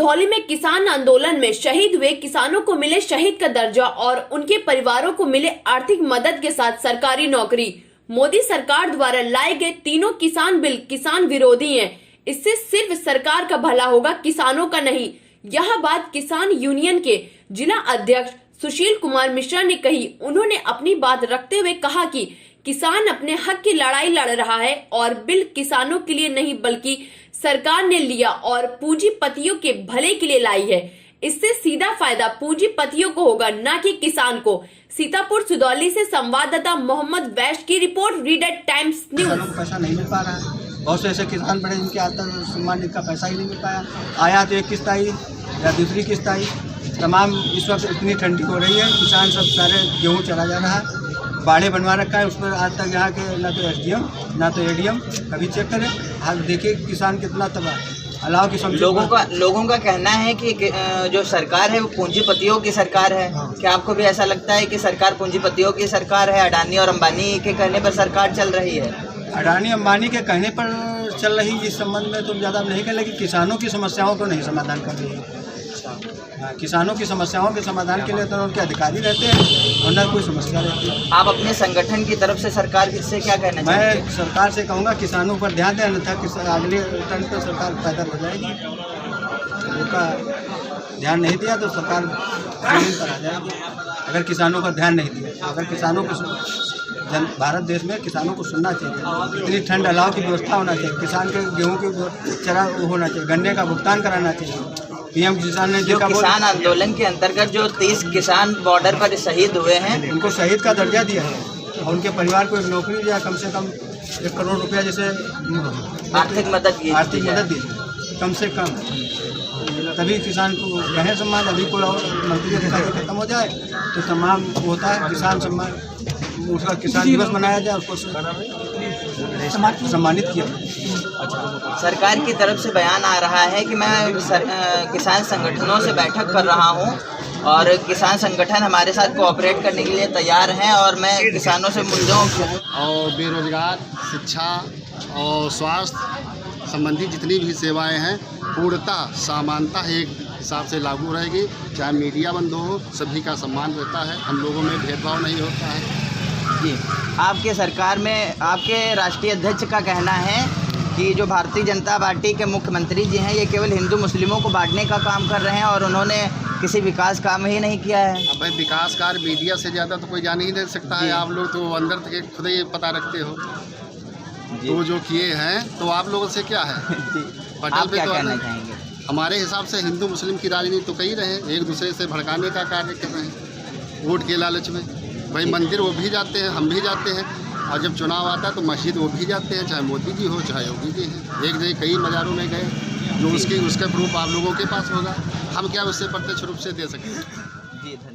धौली में किसान आंदोलन में शहीद हुए किसानों को मिले शहीद का दर्जा और उनके परिवारों को मिले आर्थिक मदद के साथ सरकारी नौकरी। मोदी सरकार द्वारा लाए गए तीनों किसान बिल किसान विरोधी हैं। इससे सिर्फ सरकार का भला होगा, किसानों का नहीं। यह बात किसान यूनियन के जिला अध्यक्ष सुशील कुमार मिश्रा ने कही। उन्होंने अपनी बात रखते हुए कहा कि किसान अपने हक की लड़ाई लड़ रहा है और बिल किसानों के लिए नहीं बल्कि सरकार ने लिया और पूंजीपतियों के भले के लिए लाई है। इससे सीधा फायदा पूंजीपतियों को होगा, न कि किसान को। सीतापुर सुदौली से संवाददाता मोहम्मद वैश की रिपोर्ट, रीडर टाइम्स न्यूज। पैसा नहीं मिल पा रहा है, बहुत से ऐसे किसान बड़े जिनके आत्मसम्मान का पैसा ही नहीं मिल पाया। आया तो एक किस्त आई या दूसरी किस्त आई। तमाम इस वक्त इतनी ठंडी हो रही है, किसान सब सारे गेहूँ चला जा रहा है, बाड़े बनवा रखा है। उस पर आज तक यहाँ के ना तो एसडीएम ना तो एडीएम कभी चेक करें। आज देखिए किसान कितना तबाह। अलाव की लोगों का कहना है कि जो सरकार है वो पूंजीपतियों की सरकार है। क्या आपको भी ऐसा लगता है कि सरकार पूंजीपतियों की सरकार है? अडानी और अंबानी के कहने पर सरकार चल रही है। अडानी अंबानी के कहने पर चल रही, इस संबंध में तुम ज़्यादा नहीं कह, लेकिन किसानों की समस्याओं को नहीं समाधान कर रही है। किसानों की समस्याओं के समाधान के लिए तो उनके अधिकारी रहते हैं और न कोई समस्या रहती है। आप अपने संगठन की तरफ से सरकार से क्या कहना चाहेंगे? मैं सरकार से कहूँगा किसानों पर ध्यान दें, अन्यथा अगले टर्न पर सरकार पैदल हो जाएगी। उनका ध्यान नहीं दिया तो सरकार जमीन पर आ जाएगी। अगर किसानों पर ध्यान नहीं दिया, अगर किसानों को भारत देश में किसानों को सुनना चाहिए। इतनी ठंड अलाव की व्यवस्था होना चाहिए, किसान के गेहूँ की चरा होना चाहिए, गन्ने का भुगतान कराना चाहिए। पीएम किसान ने जो किसान आंदोलन के अंतर्गत जो 30 किसान बॉर्डर पर शहीद हुए हैं, उनको शहीद का दर्जा दिया है और उनके परिवार को एक नौकरी दिया, कम से कम 1 करोड़ रुपया जैसे आर्थिक मदद दी कम से कम। तभी किसान को रहे सम्मान। अभी कोई और मंत्री अधिकारी खत्म हो जाए तो तमाम होता है किसान सम्मान, उसका किसान दिवस मनाया जाए, उसको सम्मानित किया। सरकार की तरफ से बयान आ रहा है कि मैं किसान संगठनों से बैठक कर रहा हूं और किसान संगठन हमारे साथ कोऑपरेट करने के लिए तैयार हैं और मैं किसानों से मुद्दों और बेरोजगार, शिक्षा और स्वास्थ्य संबंधी जितनी भी सेवाएं हैं पूर्णतः समानता एक हिसाब से लागू रहेगी। चाहे मीडिया बंद हो, सभी का सम्मान रहता है, हम लोगों में भेदभाव नहीं होता है। जी, आपके सरकार में आपके राष्ट्रीय अध्यक्ष का कहना है कि जो भारतीय जनता पार्टी के मुख्यमंत्री जी हैं ये केवल हिंदू मुस्लिमों को बांटने का काम कर रहे हैं और उन्होंने किसी विकास काम ही नहीं किया है। अब भाई विकास कार्य मीडिया से ज़्यादा तो कोई जान ही नहीं सकता है। आप लोग तो अंदर तक खुद ही पता रखते हो। तो जो किए हैं तो आप लोगों से क्या है? आप क्या कहना चाहेंगे? हमारे हिसाब से हिंदू मुस्लिम की राजनीति तो कई रहे, एक दूसरे से भड़काने का कार्य कर रहे हैं वोट के लालच में। भाई मंदिर वो भी जाते हैं, हम भी जाते हैं, और जब चुनाव आता है तो मस्जिद वो भी जाते हैं, चाहे मोदी जी हो चाहे योगी जी हैं। एक जगह कई मज़ारों में गए, जो उसका प्रूफ आप लोगों के पास होगा, हम क्या उससे प्रत्यक्ष रूप से दे सकते हैं। जी, धन्यवाद।